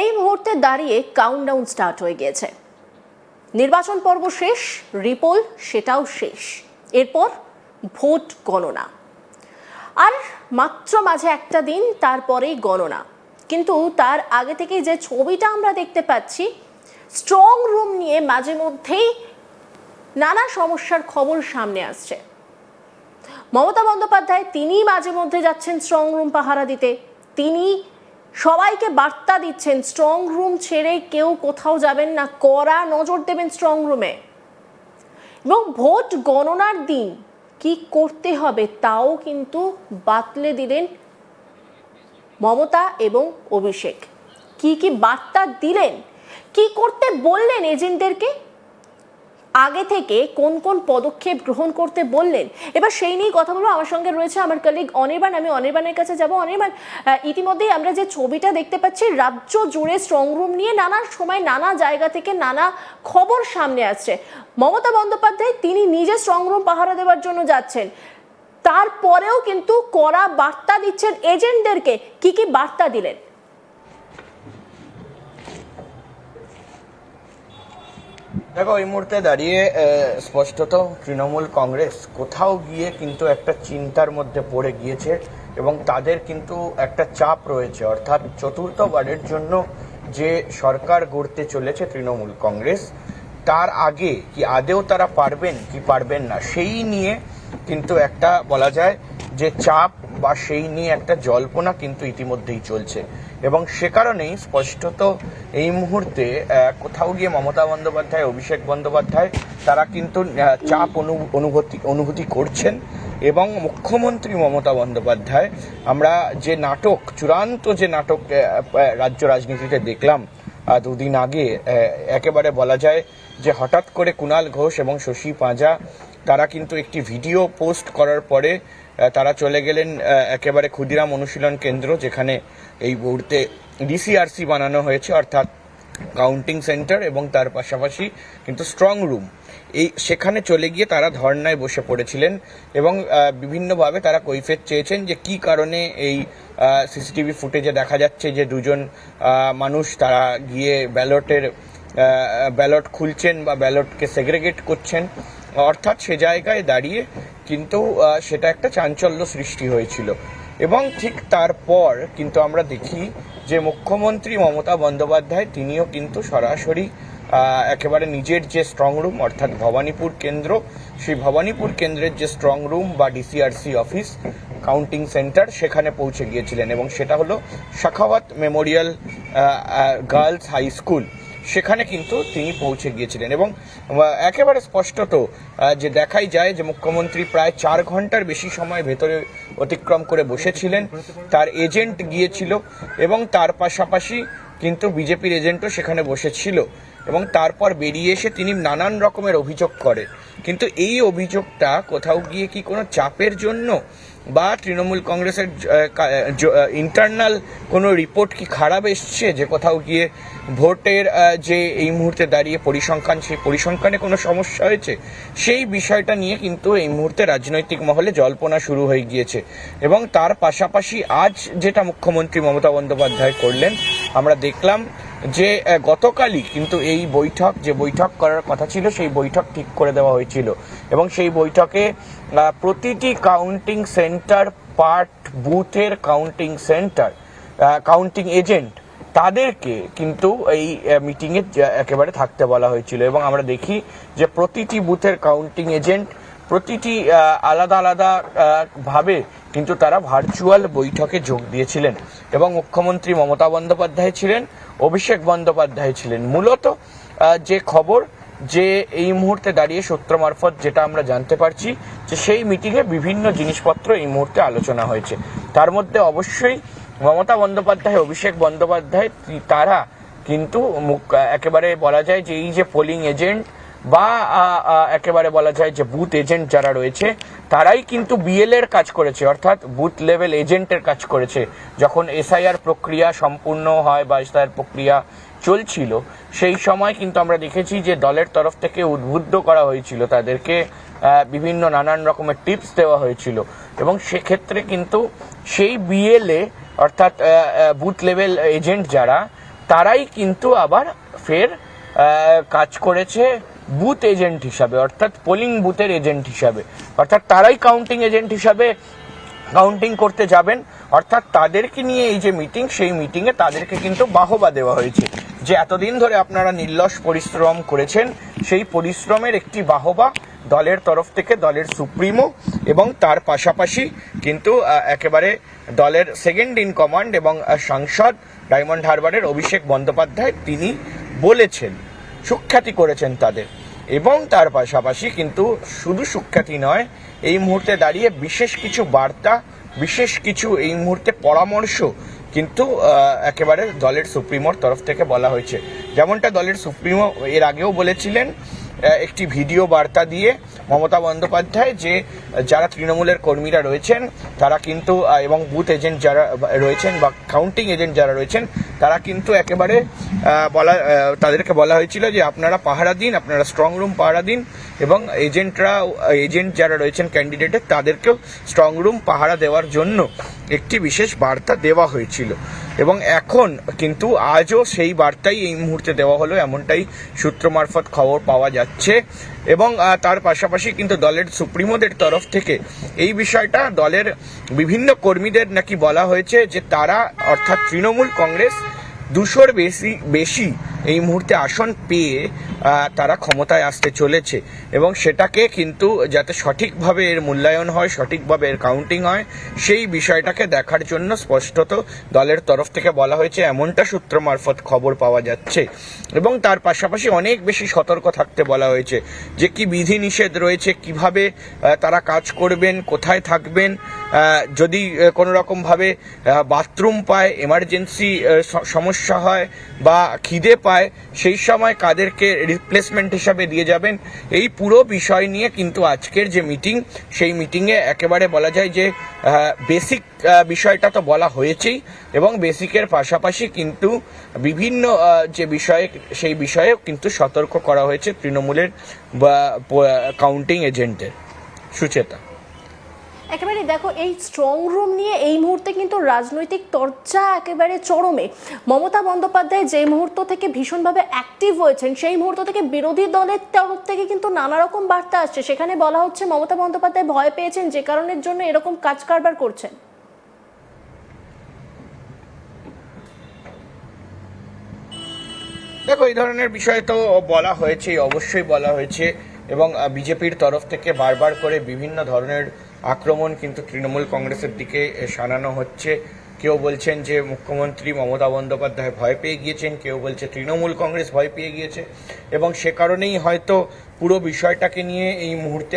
এই মুহূর্তে দাঁড়িয়ে কাউন্টডাউন স্টার্ট হয়ে গিয়েছে। নির্বাচন পর্ব শেষ, রিপোল সেটাও শেষ, এরপর ভোট গণনা, আর মাত্র মাঝে একটা দিন, তারপরেই গণনা। কিন্তু তার আগে থেকে যে ছবিটা আমরা দেখতে পাচ্ছি, স্ট্রং রুম নিয়ে মাঝে মধ্যেই নানা সমস্যার খবর সামনে আসছে। মমতা বন্দ্যোপাধ্যায় তিনি মাঝে মধ্যে যাচ্ছেন স্ট্রং রুম পাহারা দিতে, তিনি সবাইকে বার্তা দিচ্ছেন স্ট্রং রুম ছেড়ে কেউ কোথাও যাবেন না, কড়া নজর দেবেন স্ট্রং রুমে। এবং ভোট গণনার দিন কি করতে হবে তাও কিন্তু বাতলে দিলেন মমতা এবং অভিষেক। কি কি বার্তা দিলেন, কি করতে বললেন এজেন্টদেরকে, আগে থেকে কোন কোন পদক্ষেপ গ্রহণ করতে বললেন, এবার সেই নিয়ে কথা বলবো। আমার সঙ্গে রয়েছে আমার কলিগ অনির্বাণ। আমি অনির্বাণের কাছে যাব। অনির্বাণ, ইতিমধ্যেই আমরা যে ছবিটা দেখতে পাচ্ছি, রাজ্য জুড়ে স্ট্রং রুম নিয়ে নানা সময় নানা জায়গা থেকে নানা খবর সামনে আসছে। মমতা বন্দ্যোপাধ্যায় তিনি নিজে স্ট্রং রুম পাহারা দেওয়ার জন্য যাচ্ছেন, তারপরেও কিন্তু কড়া বার্তা দিচ্ছেন এজেন্টদেরকে। কি কি বার্তা দিলেন? দেখো, এই মুহূর্তে দাঁড়িয়ে স্পষ্টত তৃণমূল কংগ্রেস কোথাও গিয়ে কিন্তু একটা চিন্তার মধ্যে পড়ে গিয়েছে এবং তাদের কিন্তু একটা চাপ রয়েছে। অর্থাৎ চতুর্থবারের জন্য যে সরকার গড়তে চলেছে তৃণমূল কংগ্রেস, তার আগে কি আদেও তারা পারবেন কি পারবেন না, সেই নিয়ে কিন্তু একটা বলা যায় যে চাপ বা সেই নিয়ে একটা জল্পনা কিন্তু ইতিমধ্যেই চলছে। এবং সে কারণেই স্পষ্টত এই মুহূর্তে কোথাও গিয়ে মমতা বন্দ্যোপাধ্যায়, অভিষেক বন্দ্যোপাধ্যায় তারা কিন্তু চাপ অনুভূতি করছেন। এবং মুখ্যমন্ত্রী মমতা বন্দ্যোপাধ্যায়, আমরা যে নাটক, চূড়ান্ত যে নাটক রাজ্য রাজনীতিতে দেখলাম দুদিন আগে, একেবারে বলা যায় যে হঠাৎ করে কুণাল ঘোষ এবং শশী পাঁজা তারা কিন্তু একটি ভিডিও পোস্ট করার পরে তারা চলে গেলেন একেবারে ক্ষুদিরাম অনুশীলন কেন্দ্র, যেখানে এই মুহূর্তে ডিসিআরসি বানানো হয়েছে, অর্থাৎ কাউন্টিং সেন্টার, এবং তার পাশাপাশি কিন্তু স্ট্রং রুম। সেখানে চলে গিয়ে তারা ধর্নায় বসে পড়েছিলেন এবং বিভিন্নভাবে তারা কৈফিয়ত চেয়েছেন যে কি কারণে এই সিসিটিভি ফুটেজে দেখা যাচ্ছে যে দুজন মানুষ তারা গিয়ে ব্যালট খুলছেন বা ব্যালটকে সেগ্রেগেট করছেন। অর্থাৎ সে জায়গায় দাঁড়িয়ে কিন্তু সেটা একটা চাঞ্চল্য সৃষ্টি হয়েছিল। এবং ঠিক তারপর কিন্তু আমরা দেখি যে মুখ্যমন্ত্রী মমতা বন্দ্যোপাধ্যায় তিনিও কিন্তু সরাসরি একেবারে নিজের যে স্ট্রং রুম, অর্থাৎ ভবানীপুর কেন্দ্র, সেই ভবানীপুর কেন্দ্রের যে স্ট্রং রুম বা ডিসিআরসি অফিস, কাউন্টিং সেন্টার, সেখানে পৌঁছে গিয়েছিলেন। এবং সেটা হলো Sakhawat memorial girls high school, সেখানে কিন্তু তিনি পৌঁছে গিয়েছিলেন। এবং একেবারে স্পষ্টত যে দেখাই যায় যে মুখ্যমন্ত্রী প্রায় 4 ঘন্টার বেশি সময় ভেতরে অতিক্রম করে বসেছিলেন, তার এজেন্ট গিয়েছিল এবং তার পাশাপাশি কিন্তু বিজেপির এজেন্টও সেখানে বসেছিল। এবং তারপর বেরিয়ে এসে তিনি নানান রকমের অভিযোগ করেন। কিন্তু এই অভিযোগটা কোথাও গিয়ে কি কোনো চাপের জন্য বা তৃণমূল কংগ্রেসের ইন্টারনাল কোনো রিপোর্ট কি খারাপ এসছে, যে কোথাও গিয়ে ভোটের যে এই মুহূর্তে দাঁড়িয়ে পরিসংখ্যান, সেই পরিসংখ্যানে কোনো সমস্যা হয়েছে, সেই বিষয়টা নিয়ে কিন্তু এই মুহূর্তে রাজনৈতিক মহলে জল্পনা শুরু হয়ে গিয়েছে। এবং তার পাশাপাশি আজ যেটা মুখ্যমন্ত্রী মমতা বন্দ্যোপাধ্যায় করলেন, আমরা দেখলাম যে গতকালই কিন্তু এই বৈঠক করার কথা ছিল, সেই বৈঠক ঠিক করে দেওয়া হয়েছিল। এবং সেই বৈঠকে প্রতিটি কাউন্টিং সেন্টার, বুথের কাউন্টিং সেন্টার, কাউন্টিং এজেন্ট, তাদেরকে কিন্তু এই মিটিংয়ে একেবারে থাকতে বলা হয়েছিল। এবং আমরা দেখি যে প্রতিটি বুথের কাউন্টিং এজেন্ট প্রতিটি আলাদা আলাদা ভাবে কিন্তু তারা ভার্চুয়াল বৈঠকে যোগ দিয়েছিলেন। এবং মুখ্যমন্ত্রী মমতা বন্দ্যোপাধ্যায় ছিলেন, অভিষেক বন্দ্যোপাধ্যায় ছিলেন। মূলত যে খবর, যে এই মুহূর্তে দাঁড়িয়ে সূত্র মারফত যেটা আমরা জানতে পারছি, যে সেই মিটিংয়ে বিভিন্ন জিনিসপত্র এই মুহূর্তে আলোচনা হয়েছে। তার মধ্যে অবশ্যই মমতা বন্দ্যোপাধ্যায়, অভিষেক বন্দ্যোপাধ্যায় তারা কিন্তু একেবারে বলা যায় যে এই যে পোলিং এজেন্ট বা একেবারে বলা যায় যে বুথ এজেন্ট যারা রয়েছে, তারাই কিন্তু বিএল এর কাজ করেছে, অর্থাৎ বুথ লেভেল এজেন্টের কাজ করেছে। যখন এসআইআর প্রক্রিয়া সম্পূর্ণ হয় বা এসআইআর প্রক্রিয়া চলছিল, সেই সময় কিন্তু আমরা দেখেছি যে দলের তরফ থেকে উদ্বুদ্ধ করা হয়েছিল, তাদেরকে বিভিন্ন নানান রকমের টিপস দেওয়া হয়েছিল। এবং সেক্ষেত্রে কিন্তু সেই বিএলএ, অর্থাৎ বুথ লেভেল এজেন্ট যারা, তারাই কিন্তু আবার ফের কাজ করেছে বুথ এজেন্ট হিসাবে, অর্থাৎ পোলিং বুথের এজেন্ট হিসাবে, অর্থাৎ তারাই কাউন্টিং এজেন্ট হিসাবে কাউন্টিং করতে যাবেন। অর্থাৎ তাদেরকে নিয়ে এই যে মিটিং, সেই মিটিংয়ে তাদেরকে কিন্তু বাহবা দেওয়া হয়েছে যে এতদিন ধরে আপনারা নির্লস পরিশ্রম করেছেন, সেই পরিশ্রমের একটি বাহবা দলের তরফ থেকে দলের সুপ্রিমো এবং তার পাশাপাশি কিন্তু একেবারে দলের সেকেন্ড ইন কমান্ড এবং সাংসদ ডায়মন্ড হারবারের অভিষেক বন্দ্যোপাধ্যায় তিনি বলেছেন, সুখ্যাতি করেছেন তাদের। এবং তার পাশাপাশি কিন্তু শুধু সুখ্যাতি নয়, এই মুহূর্তে দাঁড়িয়ে বিশেষ কিছু বার্তা, বিশেষ কিছু এই মুহূর্তে পরামর্শ কিন্তু একেবারে দলের সুপ্রিমোর তরফ থেকে বলা হয়েছে। যেমনটা দলের সুপ্রিমো এর আগেও বলেছিলেন একটি ভিডিও বার্তা দিয়ে মমতা বন্দ্যোপাধ্যায়, যে যারা তৃণমূলের কর্মীরা রয়েছেন তারা কিন্তু এবং বুথ এজেন্ট যারা রয়েছেন বা কাউন্টিং এজেন্ট যারা রয়েছেন তারা কিন্তু একেবারে তাদেরকে বলা হয়েছিল যে আপনারা পাহারা দিন, আপনারা স্ট্রং রুম পাহারা দিন, এবং এজেন্ট যারা রয়েছেন ক্যান্ডিডেটের তাদেরকেও স্ট্রং রুম পাহারা দেওয়ার জন্য একটি বিশেষ বার্তা দেওয়া হয়েছিল। এবং এখন কিন্তু আজও সেই বার্তাই এই মুহূর্তে দেওয়া হলো, এমনটাই সূত্র মারফত খবর পাওয়া যাচ্ছে। এবং তার পাশাপাশি কিন্তু দলের সুপ্রিমোদের তরফ থেকে এই বিষয়টা দলের বিভিন্ন কর্মীদের নাকি বলা হয়েছে যে তারা, অর্থাৎ তৃণমূল কংগ্রেস 200-র বেশি এই মুহূর্তে আসন পেয়ে তারা ক্ষমতায় আসতে চলেছে, এবং সেটাকে কিন্তু যাতে সঠিকভাবে এর মূল্যায়ন হয়, সঠিকভাবে এর কাউন্টিং হয়, সেই বিষয়টাকে দেখার জন্য স্পষ্টত দলের তরফ থেকে বলা হয়েছে, এমনটা সূত্র মারফত খবর পাওয়া যাচ্ছে। এবং তার পাশাপাশি অনেক বেশি সতর্ক থাকতে বলা হয়েছে যে কি বিধিনিষেধ রয়েছে, কিভাবে তারা কাজ করবেন, কোথায় থাকবেন, যদি কোনো রকমভাবে বাথরুম পায়, এমার্জেন্সি সমস্যা হয় বা খিদে পায়, সেই সময় কাদেরকে রিপ্লেসমেন্ট হিসাবে দিয়ে যাবেন। এই পুরো বিষয় নিয়ে কিন্তু আজকের যে মিটিং, সেই মিটিংয়ে একেবারে বলা যায় যে বেসিক বিষয়টা তো বলা হয়েছেই, এবং বেসিকের পাশাপাশি কিন্তু বিভিন্ন যে বিষয়ে, সেই বিষয়েও কিন্তু সতর্ক করা হয়েছে তৃণমূলের বা কাউন্টিং এজেন্টের। সুচেতা, একেবারে দেখো, এই স্ট্রং রুম নিয়ে এই মুহূর্তে কিন্তু রাজনৈতিক চর্চা একেবারে চরমে। মমতা বন্দ্যোপাধ্যায় যে মুহূর্ত থেকে ভীষণভাবে অ্যাক্টিভ হয়েছেন, সেই মুহূর্ত থেকে বিরোধী দলের তরফ থেকে কিন্তু নানা রকম বার্তা আসছে। সেখানে বলা হচ্ছে মমতা বন্দ্যোপাধ্যায় ভয় পেয়েছেন, যে কারণের জন্য এরকম কাজ কারবার করছেন। দেখো, এই ধরনের বিষয় তো বলা হয়েছে, অবশ্যই বলা হয়েছে, এবং বিজেপির তরফ থেকে বারবার করে বিভিন্ন ধরনের আক্রমণ কিন্তু তৃণমূল কংগ্রেসের দিকে শানানো হচ্ছে। কেউ বলছেন যে মুখ্যমন্ত্রী মমতা বন্দ্যোপাধ্যায় ভয় পেয়ে গিয়েছেন, কেউ বলছে তৃণমূল কংগ্রেস ভয় পেয়ে গিয়েছে, এবং সে কারণেই হয়তো পুরো বিষয়টাকে নিয়ে এই মুহূর্তে